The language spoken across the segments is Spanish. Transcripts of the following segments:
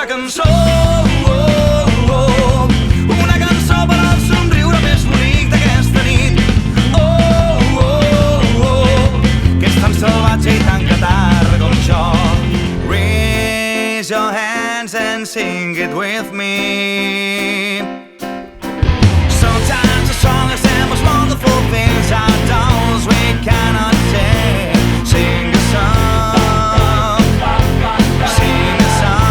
una cançó, una cançó per al somriure més bonic d'aquesta nit. Que és tan salvatge i tan catarra com jo. Raise your hands and sing it with me. Sometimes the strongest and most wonderful things are those we cannot take. Sing a song, sing a song.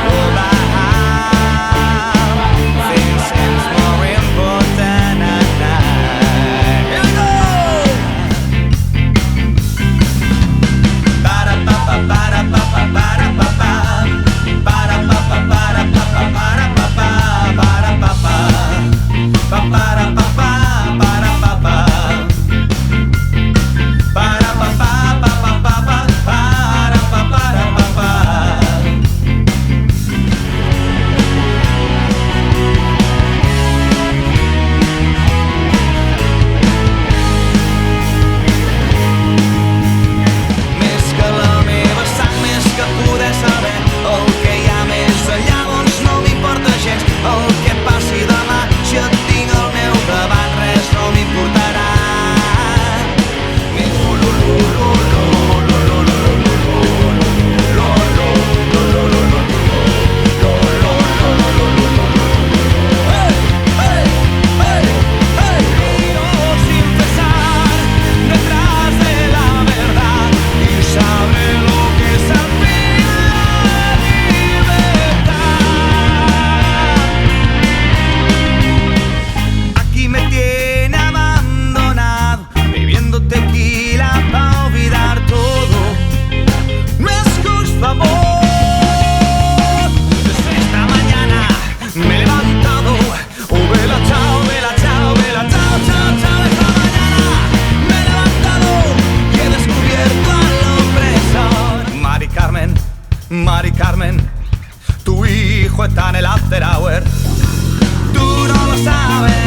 All I have, things seems more important at night. Here we go. Para pa pa para pa pa para pa pa. Para pa pa para pa pa para pa pa. Para pa pa pa para pa pa para pa pa. Para pa pa pa pa pa pa para pa para pa pa. Més que la meva sang, més que poder saber el que hi ha més enllà, doncs no m'importa gens el que passi demà. Si et tinc al meu davant, res no m'importarà. Sin pesar detrás de la verdad y sabré lo que es al fin la libertad. Aquí me tiene abandonado, bebiendo tequila para olvidar todo. No escucho amor. Desde esta mañana me he levantado. Oh, vela, chao, vela, chao, vela, chao, chao, chao. Esta mañana me he levantado y he descubierto al opresor. Mari Carmen, tu hijo está en el after hour. Tú no lo sabes.